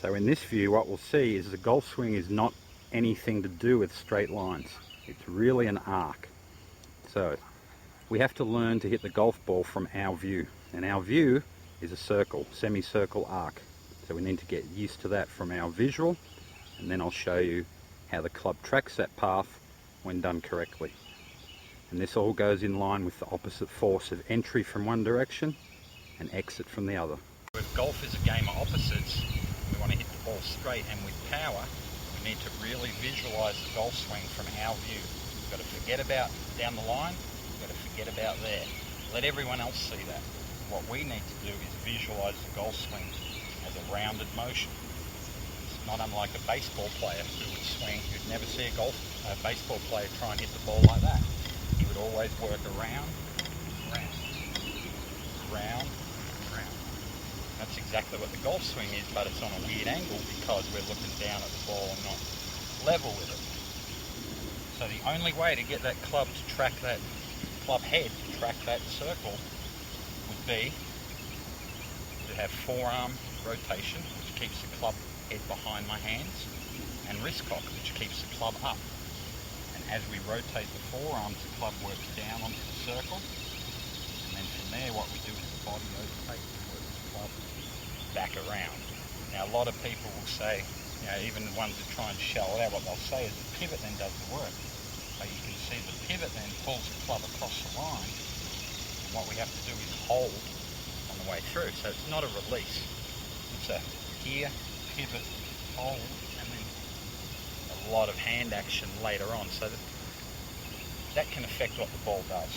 So in this view, what we'll see is the golf swing is not anything to do with straight lines. It's really an arc. So we have to learn to hit the golf ball from our view. And our view is a circle, semicircle arc. So we need to get used to that from our visual, and then I'll show you how the club tracks that path when done correctly. And this all goes in line with the opposite force of entry from one direction and exit from the other. If golf is a game of opposites, we want to hit the ball straight and with power, we need to really visualize the golf swing from our view. We've got to forget about down the line, we've got to forget about there. Let everyone else see that. What we need to do is visualize the golf swing as a rounded motion. It's not unlike a baseball player who would swing. You'd never see a baseball player try and hit the ball like that. He would always work around, round, round, round. That's exactly what the golf swing is, but it's on a weird angle because we're looking down at the ball and not level with it. So the only way to get that club to track that club head, to track that circle, would be to have forearm rotation, which keeps the club head behind my hands, and wrist cock, which keeps the club up. As we rotate the forearms, the club works down onto the circle, and then from there what we do is the body rotates and works the club back around. Now a lot of people will say, even the ones that try and shell it out, what they'll say is the pivot then does the work. So you can see the pivot then pulls the club across the line, and what we have to do is hold on the way through. So it's not a release, it's a here, pivot, hold, and then a lot of hand action later on, so that can affect what the ball does.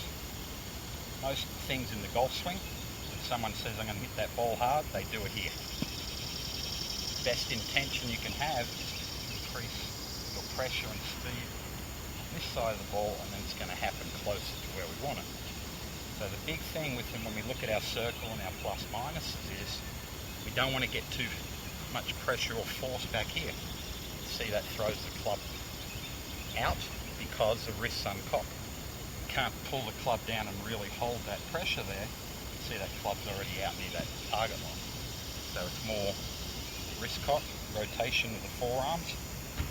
Most things in the golf swing, if someone says I'm going to hit that ball hard, they do it here. Best intention you can have is to increase your pressure and speed on this side of the ball, and then it's going to happen closer to where we want it. So the big thing with them when we look at our circle and our plus minuses is we don't want to get too much pressure or force back here. See, that throws the club out because the wrist's uncocked. You can't pull the club down and really hold that pressure there. See, that club's already out near that target line. So it's more wrist cock, rotation of the forearms.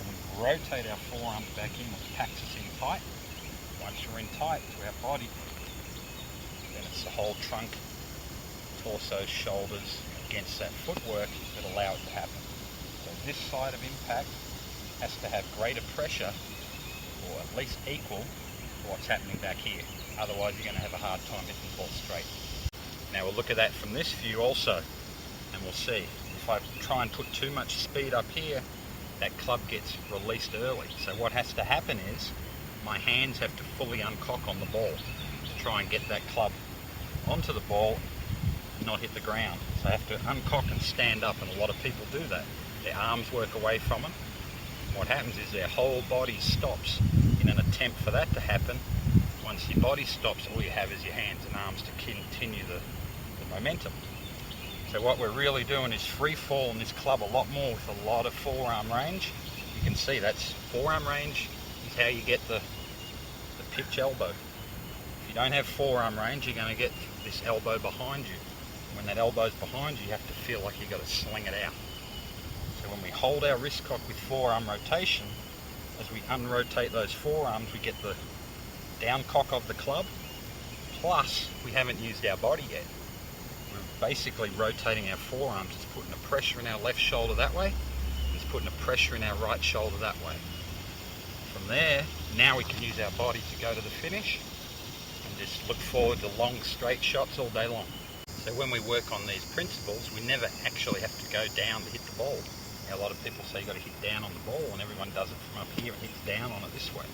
When we rotate our forearms back in, it packs us in tight. Once we're in tight to our body, then it's the whole trunk, torso, shoulders against that footwork that allow it to happen. So this side of impact has to have greater pressure, or at least equal to what's happening back here. Otherwise you're going to have a hard time hitting the ball straight. Now we'll look at that from this view also, and we'll see. If I try and put too much speed up here, that club gets released early. So what has to happen is my hands have to fully uncock on the ball to try and get that club onto the ball, not hit the ground. So I have to uncock and stand up, and a lot of people do that. Their arms work away from them. What happens is their whole body stops in an attempt for that to happen. Once your body stops, all you have is your hands and arms to continue the momentum. So what we're really doing is free falling this club a lot more with a lot of forearm range. You can see that's forearm range is how you get the pitch elbow. If you don't have forearm range, you're going to get this elbow behind you. When that elbow's behind you, you have to feel like you've got to sling it out. So when we hold our wrist cock with forearm rotation, as we unrotate those forearms, we get the down cock of the club, plus we haven't used our body yet. We're basically rotating our forearms. It's putting a pressure in our left shoulder that way, it's putting a pressure in our right shoulder that way. From there, now we can use our body to go to the finish and just look forward to long straight shots all day long. So when we work on these principles, we never actually have to go down to hit the ball. Now, a lot of people say you've got to hit down on the ball, and everyone does it from up here and hits down on it this way.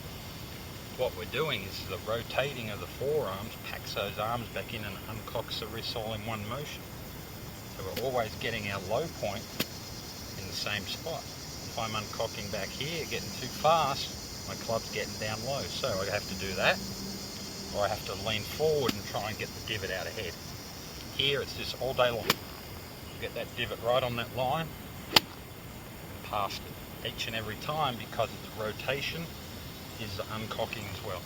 What we're doing is the rotating of the forearms packs those arms back in and uncocks the wrists all in one motion. So we're always getting our low point in the same spot. If I'm uncocking back here, getting too fast, my club's getting down low. So I have to do that, or I have to lean forward and try and get the divot out ahead. Here it's just all day long. Get that divot right on that line, past it each and every time, because its rotation is the uncocking as well.